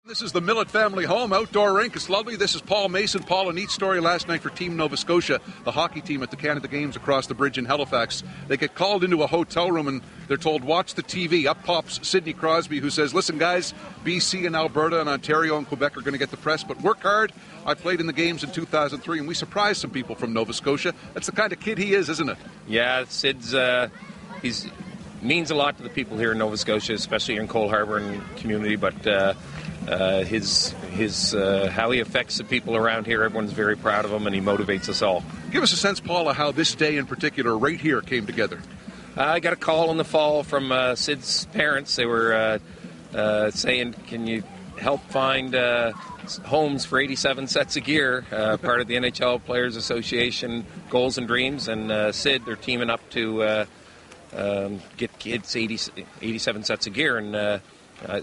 This is the Millet family home, outdoor rink. It's lovely. This is Paul Mason. Paul, a neat story last night for Team Nova Scotia, the hockey team at the Canada Games across the bridge in Halifax. They get called into a hotel room and they're told, watch the TV. Up pops Sidney Crosby, who says, listen, guys, BC and Alberta and Ontario and Quebec are going to get the press, but work hard. I played in the games in 2003, and we surprised some people from Nova Scotia. That's the kind of kid he is, isn't it? Yeah, Sid's he's means a lot to the people here in Nova Scotia, especially in Cole Harbour and community, but his how he affects the people around here, everyone's very proud of him, and he motivates us all. Give us a sense, Paula, how this day in particular right here came together. I got a call in the fall from Sid's parents. They were saying, can you help find homes for 87 sets of gear, part of the NHL Players Association Goals and Dreams, and Sid, they're teaming up to get kids 87 sets of gear, and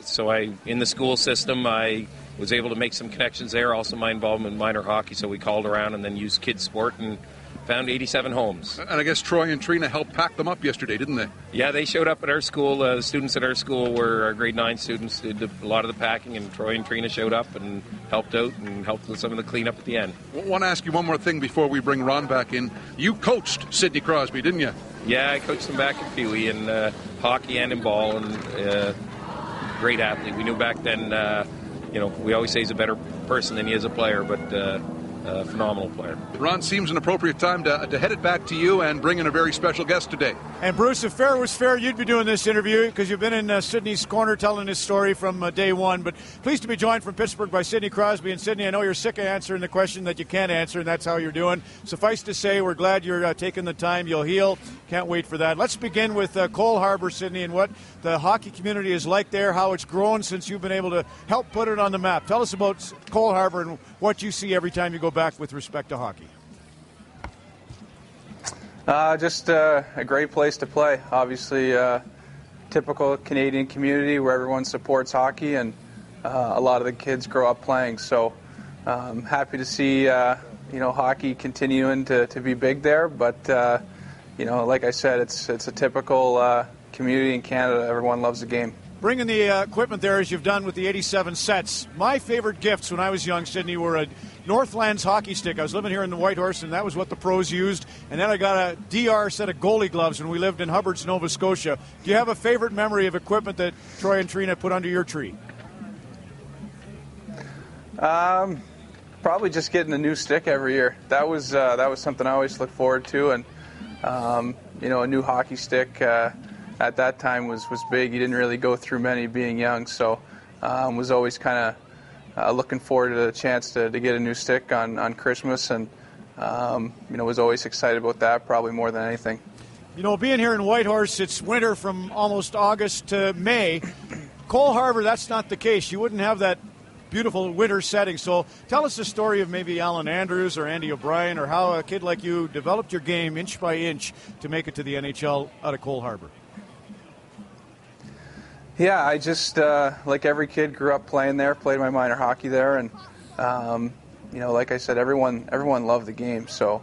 so in the school system, I was able to make some connections there. Also, my involvement in minor hockey, so we called around and then used kids sport and found 87 homes. And I guess Troy and Trina helped pack them up yesterday, didn't they? Yeah, they showed up at our school. The students at our school were our grade 9 students, did a lot of the packing, and Troy and Trina showed up and helped out and helped with some of the cleanup at the end. I want to ask you one more thing before we bring Ron back in. You coached Sidney Crosby, didn't you? Yeah, I coached him back in Pee Wee in hockey and in ball, and great athlete. We knew back then, we always say he's a better person than he is a player, but phenomenal player. Ron, seems an appropriate time to head it back to you and bring in a very special guest today. And Bruce, if fair was fair, you'd be doing this interview because you've been in Sidney's corner telling his story from day one. But pleased to be joined from Pittsburgh by Sidney Crosby. And Sidney, I know you're sick of answering the question that you can't answer, and that's how you're doing. Suffice to say, we're glad you're taking the time. You'll heal. Can't wait for that. Let's begin with Cole Harbour, Sidney, and what the hockey community is like there, how it's grown since you've been able to help put it on the map. Tell us about Cole Harbour and what you see every time you go back with respect to hockey. Just a great place to play. Obviously, typical Canadian community where everyone supports hockey, and a lot of the kids grow up playing. So happy to see hockey continuing to be big there. But like I said, it's a typical community in Canada. Everyone loves the game. Bringing the equipment there as you've done with the 87 sets. My favorite gifts when I was young, Sidney, were a Northlands hockey stick. I was living here in the Whitehorse, and that was what the pros used. And then I got a DR set of goalie gloves when we lived in Hubbard's, Nova Scotia. Do you have a favorite memory of equipment that Troy and Trina put under your tree? Probably just getting a new stick every year. That was something I always look forward to, and a new hockey stick. At that time was big. You didn't really go through many being young, so was always kind of looking forward to the chance to get a new stick on Christmas, and was always excited about that, probably more than anything. Being here in Whitehorse, it's winter from almost August to May. Cole Harbour, that's not the case. You wouldn't have that beautiful winter setting. So tell us the story of maybe Alan Andrews or Andy O'Brien, or how a kid like you developed your game inch by inch to make it to the NHL out of Cole Harbour. Yeah, I just, like every kid, grew up playing there, played my minor hockey there, and, like I said, everyone loved the game. So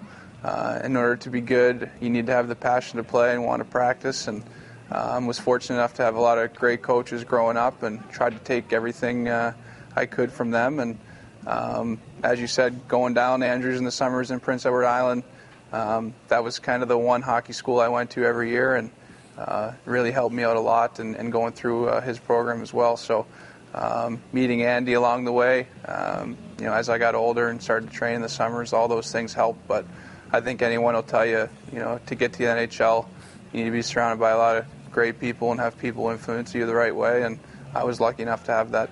in order to be good, you need to have the passion to play and want to practice, and was fortunate enough to have a lot of great coaches growing up and tried to take everything I could from them. And as you said, going down to Andrews in the summers in Prince Edward Island, that was kind of the one hockey school I went to every year, and really helped me out a lot, and going through his program as well. So meeting Andy along the way, as I got older and started to train in the summers, all those things helped. But I think anyone will tell you, to get to the NHL, you need to be surrounded by a lot of great people and have people influence you the right way, and I was lucky enough to have that.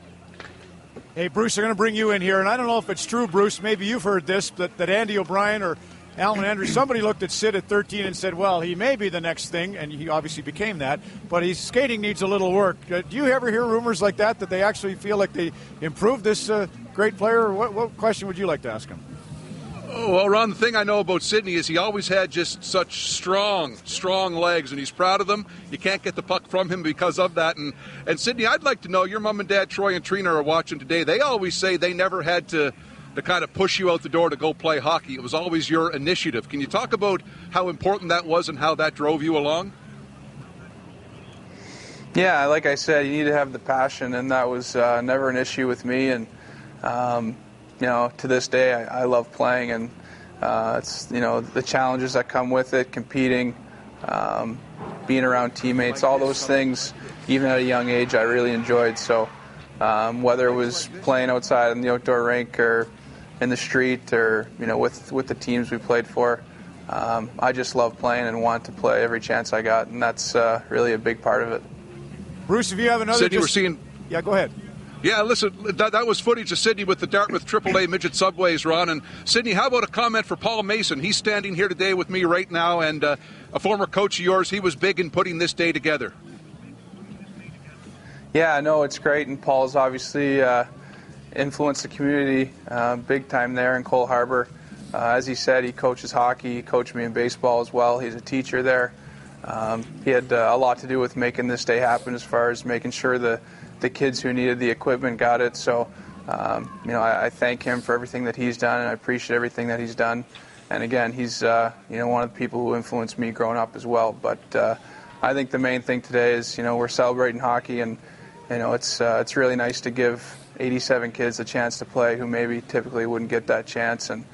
Hey, Bruce, I'm going to bring you in here, and I don't know if it's true, Bruce, maybe you've heard this, that Andy O'Brien or Alan Andrews, somebody looked at Sid at 13 and said, well, he may be the next thing, and he obviously became that, but his skating needs a little work. Do you ever hear rumors like that they actually feel like they improved this great player? What question would you like to ask him? Oh, well, Ron, the thing I know about Sidney is he always had just such strong legs, and he's proud of them. You can't get the puck from him because of that. And Sidney, I'd like to know, your mom and dad, Troy and Trina, are watching today. They always say they never had to kind of push you out the door to go play hockey. It was always your initiative. Can you talk about how important that was and how that drove you along? Yeah, like I said, you need to have the passion, and that was never an issue with me. And to this day, I love playing, and it's the challenges that come with it, competing, being around teammates, all those things. Even at a young age, I really enjoyed. So whether it was playing outside in the outdoor rink or in the street, or with the teams we played for, I just love playing and want to play every chance I got, and that's really a big part of it. Bruce, if you have another... Sidney, we're seeing... Yeah, go ahead. Yeah, listen, that was footage of Sidney with the Dartmouth AAA midget subways, Ron. And Sidney, how about a comment for Paul Mason? He's standing here today with me right now, and a former coach of yours. He was big in putting this day together. Yeah, no, it's great, and Paul's obviously influenced the community big time there in Cole Harbour. As he said, he coaches hockey. He coached me in baseball as well. He's a teacher there. He had a lot to do with making this day happen, as far as making sure the kids who needed the equipment got it. So, I thank him for everything that he's done, and I appreciate everything that he's done. And again, he's one of the people who influenced me growing up as well. But I think the main thing today is we're celebrating hockey, and it's really nice to give 87 kids a chance to play who maybe typically wouldn't get that chance, and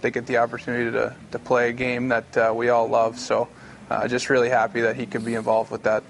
they get the opportunity to play a game that we all love. So just really happy that he could be involved with that.